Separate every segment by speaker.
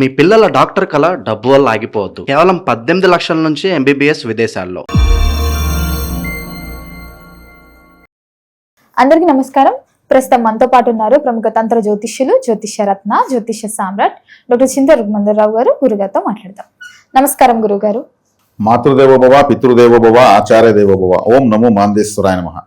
Speaker 1: మీ పిల్లల డాక్టర్ కల డబ్బు వల్ల ఆగిపోవద్దు. కేవలం 18 లక్షల నుంచి ఎంబీబీఎస్ విదేశాల్లో.
Speaker 2: అందరికీ నమస్కారం. ప్రస్తుతం మనతో పాటు ఉన్నారు ప్రముఖ తంత్ర జ్యోతిష్యులు, జ్యోతిష్య రత్న, జ్యోతిష్య సామ్రాట్ డాక్టర్ చింతల రుక్మందర్ రావు గారు. గురుగారితో మాట్లాడదాం. నమస్కారం గురుగారు.
Speaker 3: మాతృదేవోభవ, పితృదేవోభవ, ఆచార్య దేవోభవ. ఓం నమో మాందేశ్వరాయ నమః.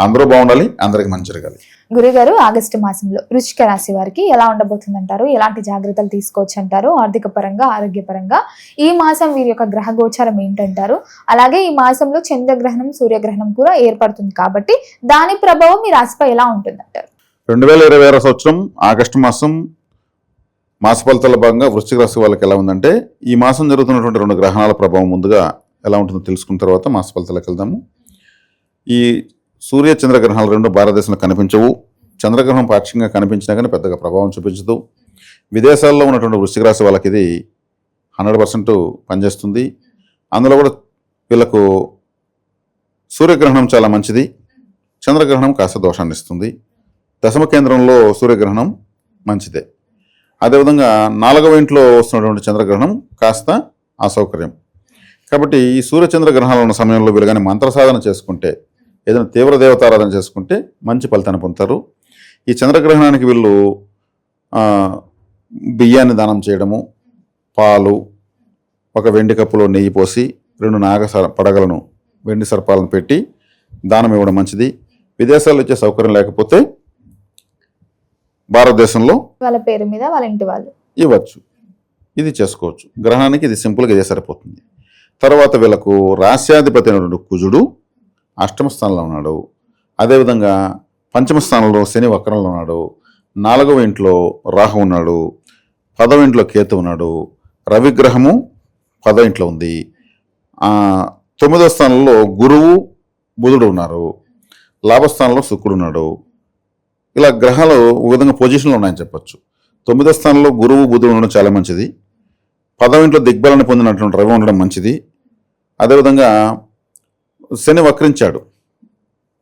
Speaker 3: అందరూ బాగుండాలి, అందరికి మంచి జరగాలి.
Speaker 2: గురుగారు, ఆగస్టు మాసంలో వృశ్చిక రాశి వారికి ఎలా ఉండబోతుందంటారు? ఎలాంటి జాగ్రత్తలు తీసుకోవచ్చు అంటారు? ఆర్థిక పరంగా, ఆరోగ్యపరంగా ఈ మాసం వీరి యొక్క గ్రహ గోచారం ఏంటంటారు? అలాగే ఈ మాసంలో చంద్రగ్రహణం, సూర్యగ్రహణం కూడా ఏర్పడుతుంది కాబట్టి దాని ప్రభావం మీ రాశిపై ఎలా ఉంటుందంటారు?
Speaker 3: 2026 సంవత్సరం ఆగస్టు మాసం మాస ఫలితాల భాగంగా వృశ్చిక రాశి వాళ్ళకి ఎలా ఉందంటే, ఈ మాసం జరుగుతున్నటువంటి 2 గ్రహణాల ప్రభావం ముందుగా ఎలా ఉంటుందో తెలుసుకున్న తర్వాత మాస ఫలితాలకు వెళ్దాము. ఈ సూర్య చంద్రగ్రహణాలు 2 భారతదేశంలో కనిపించవు. చంద్రగ్రహణం పాక్షికంగా కనిపించినా కానీ పెద్దగా ప్రభావం చూపించదు. విదేశాల్లో ఉన్నటువంటి వృశ్చిక రాశి వాళ్ళకి ఇది 100% పనిచేస్తుంది. అందులో కూడా వీళ్ళకు సూర్యగ్రహణం చాలా మంచిది, చంద్రగ్రహణం కాస్త దోషాన్ని ఇస్తుంది. దశమ కేంద్రంలో సూర్యగ్రహణం మంచిదే. అదేవిధంగా 4వ ఇంట్లో వస్తున్నటువంటి చంద్రగ్రహణం కాస్త అసౌకర్యం. కాబట్టి ఈ సూర్యచంద్ర గ్రహణాలు ఉన్న సమయంలో వీళ్ళు కానీ మంత్ర సాధన చేసుకుంటే, ఏదైనా తీవ్ర దేవతారాధన చేసుకుంటే మంచి ఫలితాన్ని పొందుతారు. ఈ చంద్రగ్రహణానికి వీళ్ళు బియ్యాన్ని దానం చేయడము, పాలు, ఒక వెండి కప్పులో నెయ్యి పోసి 2 పడగలను, వెండి సర్పాలను పెట్టి దానం ఇవ్వడం మంచిది. విదేశాల్లో ఇచ్చే సౌకర్యం లేకపోతే భారతదేశంలో
Speaker 2: వాళ్ళ పేరు మీద వాళ్ళ ఇంటి వాళ్ళు
Speaker 3: ఇవ్వచ్చు. ఇది చేసుకోవచ్చు. గ్రహణానికి ఇది సింపుల్గా ఇదే సరిపోతుంది. తర్వాత వీళ్ళకు రాశ్యాధిపతి అయినటువంటి కుజుడు అష్టమ స్థానంలో ఉన్నాడు. అదేవిధంగా పంచమ స్థానంలో శని వక్రంలో ఉన్నాడు. 4వ ఇంట్లో రాహు ఉన్నాడు. 10వ ఇంట్లో కేతు ఉన్నాడు. రవిగ్రహము 10వ ఇంట్లో ఉంది. 9వ స్థానంలో గురువు, బుధుడు ఉన్నారు. లాభస్థానంలో శుక్రుడు ఉన్నాడు. ఇలా గ్రహాలు ఒక విధంగా పొజిషన్లో ఉన్నాయని చెప్పచ్చు. 9వ స్థానంలో గురువు, బుధుడు ఉండడం చాలా మంచిది. 10వ ఇంట్లో దిగ్బలాన్ని పొందినటువంటి రవి ఉండడం మంచిది. అదేవిధంగా శని వక్రించాడు,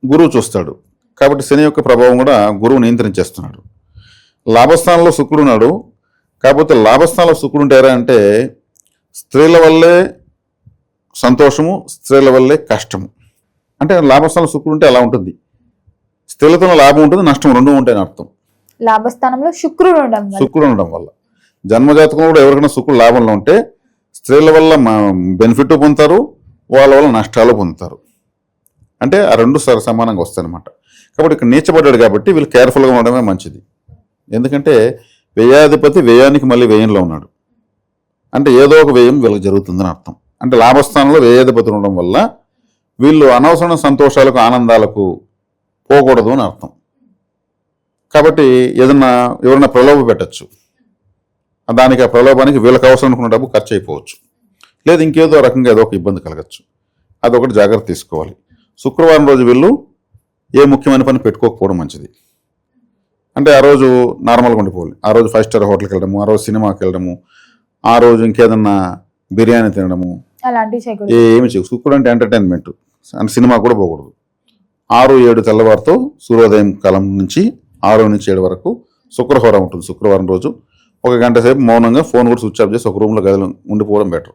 Speaker 3: గురువు చూస్తాడు. కాబట్టి శని యొక్క ప్రభావం కూడా గురువు నియంత్రించేస్తున్నాడు. లాభస్థానంలో శుక్రుడు ఉన్నాడు. కాకపోతే లాభస్థానంలో శుక్రుడు ఉంటారా అంటే స్త్రీల వల్లే సంతోషము, స్త్రీల వల్లే కష్టము. అంటే లాభస్థానంలో శుక్రుడు ఉంటే అలా ఉంటుంది. స్త్రీలతో లాభం ఉంటుంది, నష్టం 2 ఉంటాయని అర్థం.
Speaker 2: లాభస్థానంలో శుక్రుడు
Speaker 3: ఉండడం వల్ల జన్మజాతకం కూడా ఎవరికైనా శుక్రుడు లాభంలో ఉంటే స్త్రీల వల్ల బెనిఫిట్ పొందుతారు, వాళ్ళ వల్ల నష్టాలు పొందుతారు. అంటే ఆ 2 సమానంగా వస్తాయన్నమాట. కాబట్టి ఇక్కడ నీచబడ్డాడు కాబట్టి వీళ్ళు కేర్ఫుల్గా ఉండడమే మంచిది. ఎందుకంటే వ్యయాధిపతి వ్యయానికి మళ్ళీ వ్యయంలో ఉన్నాడు. అంటే ఏదో ఒక వ్యయం వీళ్ళకి జరుగుతుందని అర్థం. అంటే లాభస్థానంలో వ్యయాధిపతి ఉండడం వల్ల వీళ్ళు అనవసరమైన సంతోషాలకు, ఆనందాలకు పోకూడదు అని అర్థం. కాబట్టి ఎవరైనా ప్రలోభ పెట్టచ్చు. దానికి ఆ ప్రలోభానికి వీళ్ళకి అవసరం అనుకున్న డబ్బు ఖర్చు అయిపోవచ్చు, లేదు ఇంకేదో రకంగా ఏదో ఒక ఇబ్బంది కలగచ్చు. అదొకటి జాగ్రత్త తీసుకోవాలి. శుక్రవారం రోజు వీళ్ళు ఏ ముఖ్యమైన పని పెట్టుకోకపోవడం మంచిది. అంటే ఆ రోజు నార్మల్గా ఉండిపోవాలి. ఆ రోజు 5 స్టార్ హోటల్కి వెళ్ళడము, ఆ రోజు సినిమాకి వెళ్ళడము, ఆ రోజు ఇంకేదన్నా బిర్యానీ తినడము ఏమి చేయకు. శుక్రుడు అంటే ఎంటర్టైన్మెంట్, అంటే సినిమా కూడా పోకూడదు. 6-7 తెల్లవారితో సూర్యోదయం కాలం నుంచి 6 నుంచి 7 వరకు శుక్రహోర ఉంటుంది. శుక్రవారం రోజు 1 గంట సేపు మౌనంగా ఫోన్ కూడా స్విచ్ ఆఫ్ చేసి ఒక రూమ్లో గదిలో ఉండిపోవడం బెటర్.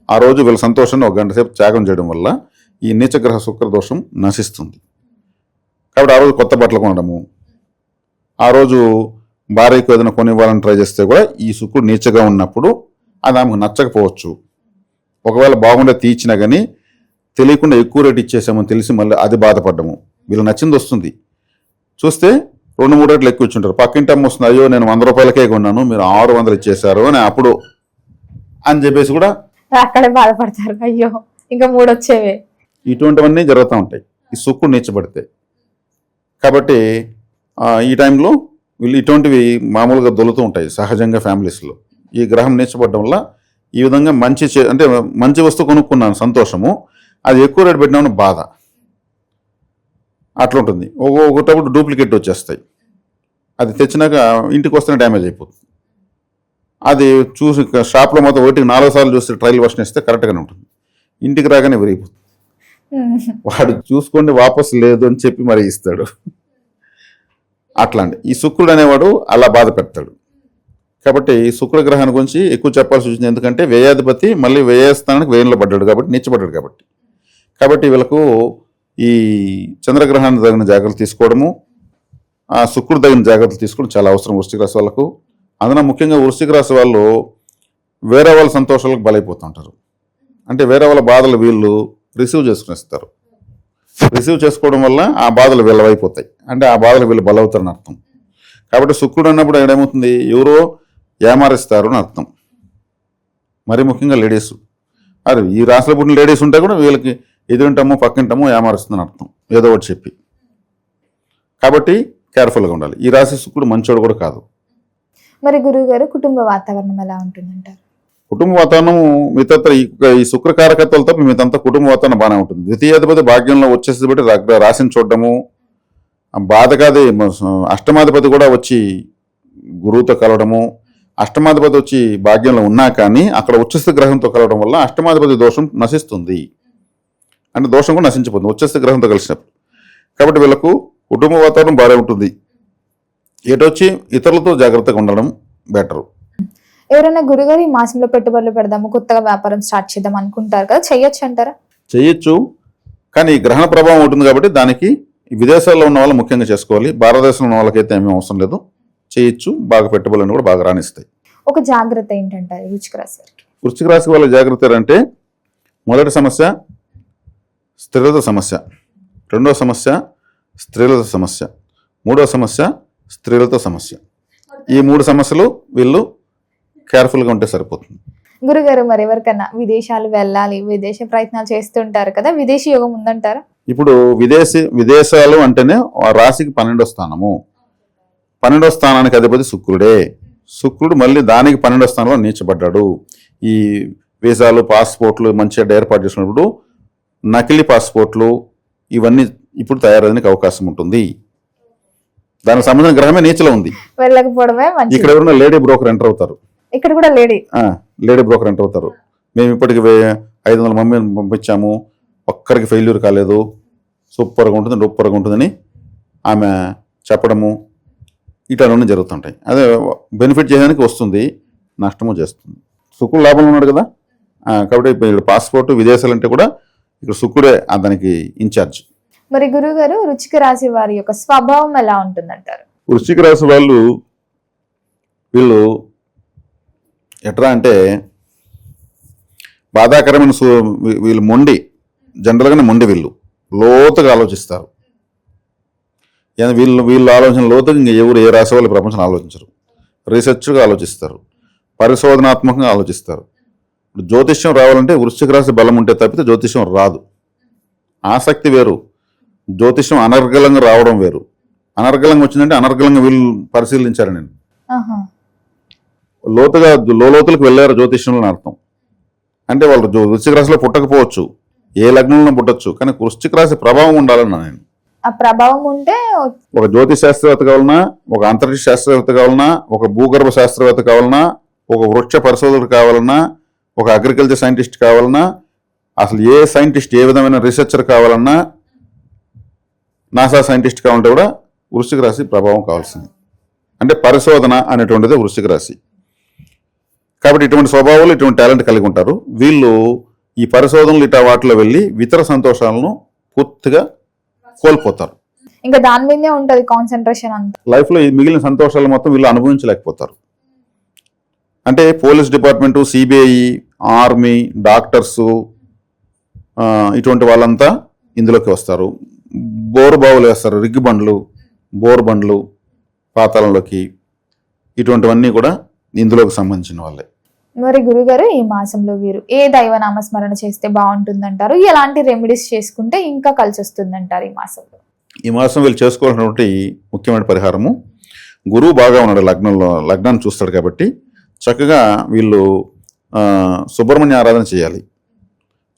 Speaker 3: ఆ రోజు వీళ్ళ సంతోషాన్ని 1 గంట సేపు త్యాగం చేయడం వల్ల ఈ నీచగ్రహ శుక్రదోషం నశిస్తుంది. కాబట్టి ఆ రోజు కొత్త బట్టలు కొనడము, ఆ రోజు భార్యకు ఏదైనా కొనివ్వాలని ట్రై చేస్తే కూడా ఈ శుక్రుడు నీచగా ఉన్నప్పుడు అది ఆమెకు నచ్చకపోవచ్చు. ఒకవేళ బాగుండే తీర్చినా కానీ తెలియకుండా ఎక్కువ రేటు ఇచ్చేసామని తెలిసి మళ్ళీ అది బాధపడ్డము. వీళ్ళు నచ్చింది వస్తుంది, చూస్తే 2-3 రేట్లు ఎక్కువ ఇచ్చుంటారు. పక్కింటి అమ్మ వస్తుంది, అయ్యో నేను 100 రూపాయలకే కొన్నాను, మీరు 600 ఇచ్చేసారు అని అప్పుడు అని చెప్పేసి కూడా
Speaker 2: అక్కడే బాధపడతారు. అయ్యో ఇంకా 3 వచ్చేవే.
Speaker 3: ఇటువంటివన్నీ జరుగుతూ ఉంటాయి ఈ శుక్రుడు నీచబడితే. కాబట్టి ఈ టైంలో వీళ్ళు ఇటువంటివి మామూలుగా దొలుతూ ఉంటాయి సహజంగా ఫ్యామిలీస్లో. ఈ గ్రహం నీచబడడం వల్ల ఈ విధంగా అంటే మంచి వస్తువు కొనుక్కున్నాను సంతోషము, అది ఎక్కువ రేటు పెట్టినామని బాధ అట్లుంటుంది. ఒకటప్పుడు డూప్లికేట్ వచ్చేస్తాయి. అది తెచ్చినాక ఇంటికి వస్తేనే డ్యామేజ్ అయిపోతుంది. అది చూసి షాప్లో మొత్తం 1-4 సార్లు చూస్తే ట్రయల్ వర్షన్ ఇస్తే కరెక్ట్గానే ఉంటుంది. ఇంటికి రాగానే విరిగిపోతుంది. వాడు చూసుకోండి వాపసు లేదు అని చెప్పి మరి ఇస్తాడు. అట్లాంటి ఈ శుక్రుడు అనేవాడు అలా బాధ పెడతాడు. కాబట్టి శుక్రగ్రహాన్ని గురించి ఎక్కువ చెప్పాల్సి వచ్చింది. ఎందుకంటే వ్యయాధిపతి మళ్ళీ వ్యయస్థానానికి వ్యయంలో పడ్డాడు కాబట్టి, నీచబడ్డాడు కాబట్టి వీళ్ళకు ఈ చంద్రగ్రహాన్ని తగిన జాగ్రత్తలు తీసుకోవడము, ఆ శుక్రుడు తగిన జాగ్రత్తలు తీసుకోవడం చాలా అవసరం వృశ్చిక రాశి వాళ్ళకు. అందులో ముఖ్యంగా వృశ్చిక రాశి వాళ్ళు వేరే వాళ్ళ సంతోషాలకు బలైపోతుంటారు. అంటే వేరే వాళ్ళ బాధలు వీళ్ళు రిసీవ్ చేసుకునేస్తారు. రిసీవ్ చేసుకోవడం వల్ల ఆ బాధలు వీళ్ళవైపోతాయి. అంటే ఆ బాధలు వీళ్ళు బలవుతారని అర్థం. కాబట్టి శుక్రుడు అన్నప్పుడు ఏమవుతుంది, ఎవరో ఏమారిస్తారు అని అర్థం. మరి ముఖ్యంగా లేడీస్, అరే ఈ రాశిలో పుట్టిన లేడీస్ ఉంటే కూడా వీళ్ళకి ఎదురింటామో పక్కింటామో ఏమారుస్తుందని అర్థం, ఏదో ఒకటి చెప్పి. కాబట్టి కేర్ఫుల్గా ఉండాలి. ఈ రాశి శుక్రుడు మంచోడు కూడా కాదు.
Speaker 2: మరి గురువు గారు కుటుంబ వాతావరణం ఎలా ఉంటుందంటారు?
Speaker 3: కుటుంబ వాతావరణం మిగతా ఈ శుక్రకారకత్వాలతో మిగతా కుటుంబ వాతావరణం బాగానే ఉంటుంది. ద్వితీయాధిపతి భాగ్యంలో వచ్చేసి బట్టి రాశిని చూడడము, బాధకాది అష్టమాధిపతి కూడా వచ్చి గురువుతో కలవడము, అష్టమాధిపతి వచ్చి భాగ్యంలో ఉన్నా కానీ అక్కడ ఉచ్చస్థ గ్రహంతో కలవడం వల్ల అష్టమాధిపతి దోషం నశిస్తుంది. అంటే దోషం కూడా నశించిపోతుంది ఉచ్చస్థ గ్రహంతో కలిసినప్పుడు. కాబట్టి వీళ్ళకు కుటుంబ వాతావరణం బాగా ఉంటుంది. ఏటొచ్చి ఇతరులతో జాగ్రత్తగా ఉండడం బెటరు.
Speaker 2: ఎవరైనా గురుగారు ఈ మాసంలో పెట్టుబడులు పెడదాము, కొత్తగా వ్యాపారం స్టార్ట్ చేద్దాం అనుకుంటారు కదా, చెయ్యొచ్చు అంటారా?
Speaker 3: చేయొచ్చు, కానీ గ్రహణ ప్రభావం ఉంటుంది కాబట్టి దానికి విదేశాల్లో ఉన్న వాళ్ళు ముఖ్యంగా చేసుకోవాలి. భారతదేశంలో ఉన్న వాళ్ళకైతే ఏమీ అవసరం లేదు, చేయొచ్చు. బాగా పెట్టుబడులను కూడా బాగా రాణిస్తాయి.
Speaker 2: ఒక జాగ్రత్త ఏంటంటారు వృశ్చిక రాశి వారికి?
Speaker 3: వృశ్చిక రాశి వాళ్ళ జాగ్రత్త అంటే మొదటి సమస్య స్థిరత సమస్య, రెండో సమస్య స్త్రీలత సమస్య, మూడో సమస్య స్త్రీలతో సమస్య. ఈ 3 సమస్యలు వీళ్ళు కేర్ఫుల్గా ఉంటే సరిపోతుంది.
Speaker 2: గురుగారు మరి ఎవరికన్నా విదేశాలు వెళ్ళాలి, విదేశీ ప్రయత్నాలు చేస్తుంటారు కదా, విదేశీ యోగం ఉందంటారా?
Speaker 3: ఇప్పుడు విదేశాలు అంటేనే ఆ రాశికి 12వ స్థానము. 12వ స్థానానికి అధిపతి శుక్రుడే. శుక్రుడు మళ్ళీ దానికి 12వ స్థానంలో నీచబడ్డాడు. ఈ వీసాలు పాస్పోర్ట్లు మంచిగా ఏర్పాటు చేసుకున్నప్పుడు నకిలీ పాస్పోర్ట్లు ఇవన్నీ ఇప్పుడు తయారయ్యేందుకు అవకాశం ఉంటుంది. దానికి సంబంధించిన గ్రహమే నీచలో ఉంది.
Speaker 2: వెళ్ళకపోవడమే మంచిది.
Speaker 3: ఇక్కడ ఎవరైనా లేడీ బ్రోకర్ ఎంటర్ అవుతారు.
Speaker 2: ఇక్కడ కూడా
Speaker 3: లేడీ బ్రోకర్ ఎంటర్ అవుతారు. మేము ఇప్పటికి 500 మందిని పంపించాము, ఒక్కరికి ఫెయిల్యూర్ కాలేదు, సూపర్గా ఉంటుంది, డూపర్గా ఉంటుందని ఆమె చెప్పడము, ఇట్లా జరుగుతుంటాయి. అదే బెనిఫిట్ చేయడానికి వస్తుంది, నష్టము చేస్తుంది. శుక్రుడు లాభంలో ఉన్నాడు కదా, కాబట్టి ఇప్పుడు పాస్పోర్ట్ విదేశాలు అంటే కూడా ఇక్కడ శుక్రుడే దానికి ఇన్ఛార్జ్.
Speaker 2: మరి గురువు గారు వృశ్చిక రాశి వారి యొక్క స్వభావం ఎలా ఉంటుందంటారు?
Speaker 3: వృశ్చిక రాశి వీళ్ళు ఎట్లా అంటే బాధాకరమైన వీళ్ళు మొండి, జనరల్గానే మొండి. వీళ్ళు లోతుగా ఆలోచిస్తారు. వీళ్ళు ఆలోచన లోతుగా ఇంకా ఎవరు ఏ రాశి వాళ్ళు ప్రపంచం ఆలోచించరు. రీసెర్చ్గా ఆలోచిస్తారు, పరిశోధనాత్మకంగా ఆలోచిస్తారు. ఇప్పుడు జ్యోతిష్యం రావాలంటే వృశ్చిక రాశి బలం ఉంటే తప్పితే జ్యోతిష్యం రాదు. ఆసక్తి వేరు, జ్యోతిష్యం అనర్గళంగా రావడం వేరు. అనర్గళంగా వచ్చిందంటే అనర్గళంగా వీళ్ళు పరిశీలించారు. నేను లోతులకు వెళ్ళారు జ్యోతిష్యంలో అర్థం. అంటే వాళ్ళు వృశ్చిక రాశిలో పుట్టకపోవచ్చు, ఏ లగ్నంలో పుట్టచ్చు, కానీ వృశ్చిక రాశి ప్రభావం ఉండాలన్నా నేను.
Speaker 2: ఆ ప్రభావం ఉంటే
Speaker 3: ఒక జ్యోతిష్ శాస్త్రవేత్త కావాలన్నా, ఒక అంతరిక్ష శాస్త్రవేత్త కావాలన్నా, ఒక భూగర్భ శాస్త్రవేత్త కావాలన్నా, ఒక వృక్ష పరిశోధకుడు కావాలన్నా, ఒక అగ్రికల్చర్ సైంటిస్ట్ కావాలన్నా, అసలు ఏ సైంటిస్ట్ ఏ విధమైన రీసెర్చర్ కావాలన్నా, నాసా సైంటిస్ట్ కావాలంటే కూడా వృశ్చిక రాశి ప్రభావం కావాల్సింది. అంటే పరిశోధన అనేటువంటిది వృశ్చిక రాశి. కాబట్టి ఇటువంటి స్వభావాలు, ఇటువంటి టాలెంట్ కలిగి ఉంటారు వీళ్ళు. ఈ పరిశోధనలు ఇట్లా వాటిలో వెళ్ళి ఇతర సంతోషాలను పూర్తిగా కోల్పోతారు.
Speaker 2: ఇంకా దాని మీదే ఉంటది కాన్సన్ట్రేషన్ అంతా.
Speaker 3: లైఫ్లో మిగిలిన సంతోషాలు మొత్తం వీళ్ళు అనుభవించలేకపోతారు. అంటే police department, CBI, army, doctors, ఇటువంటి వాళ్ళంతా ఇందులోకి వస్తారు. బోరు బావులు వేస్తారు, రిగ్గు బండ్లు, బోర్ బండ్లు పాతాళంలోకి, ఇటువంటివన్నీ కూడా ఇందులోకి సంబంధించిన వాళ్ళే.
Speaker 2: మరి గురుగారు ఈ మాసంలో వీరు ఏ దైవ నామస్మరణ చేస్తే బాగుంటుందంటారు? ఎలాంటి రెమెడీస్ చేసుకుంటే ఇంకా కలిసి వస్తుందంటారు ఈ మాసంలో?
Speaker 3: ఈ మాసం వీళ్ళు చేసుకోవాల్సినటువంటి ముఖ్యమైన పరిహారము, గురువు బాగా ఉన్నాడు లగ్నాన్ని చూస్తాడు కాబట్టి చక్కగా వీళ్ళు సుబ్రహ్మణ్య ఆరాధన చేయాలి.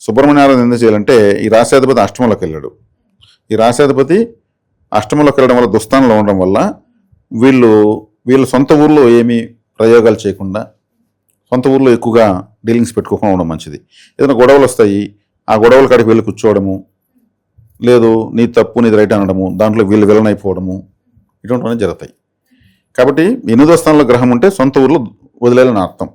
Speaker 3: సుబ్రహ్మణ్య ఆరాధన ఎందుకు చేయాలంటే ఈ రాశ్యాధిపతి అష్టమంలోకి వెళ్ళాడు. ఈ రాశ్యాధిపతి అష్టమంలోకి వెళ్ళడం వల్ల, దుస్థానంలో ఉండడం వల్ల వీళ్ళు సొంత ఊర్లో ఏమీ ప్రయోగాలు చేయకుండా, సొంత ఊర్లో ఎక్కువగా డీలింగ్స్ పెట్టుకోకుండా ఉండడం మంచిది. ఏదైనా గొడవలు వస్తాయి, ఆ గొడవల కాడికి వెళ్ళి కూర్చోవడము, లేదు నీ తప్పు నీది రైట్ అనడము, దాంట్లో వీళ్ళు విలన్ అయిపోవడము, ఇటువంటివన్నీ జరుగుతాయి. కాబట్టి 8వ స్థానంలో గ్రహం ఉంటే సొంత ఊర్లో వదిలేయాలని అర్థం.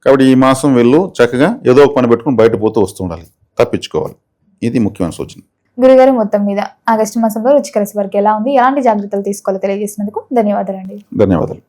Speaker 3: కాబట్టి ఈ మాసం వీళ్ళు చక్కగా ఏదో ఒక పని పెట్టుకుని బయట పోతూ వస్తూ ఉండాలి, తప్పించుకోవాలి. ఇది ముఖ్యమైన సూచన.
Speaker 2: గురుగారు, మొత్తం మీద ఆగస్టు మాసంలో వృశ్చిక రాశి వారికి ఎలా ఉంది, ఎలాంటి జాగ్రత్తలు తీసుకోవాలో తెలియజేసినందుకు ధన్యవాదాలండి.
Speaker 3: ధన్యవాదాలు.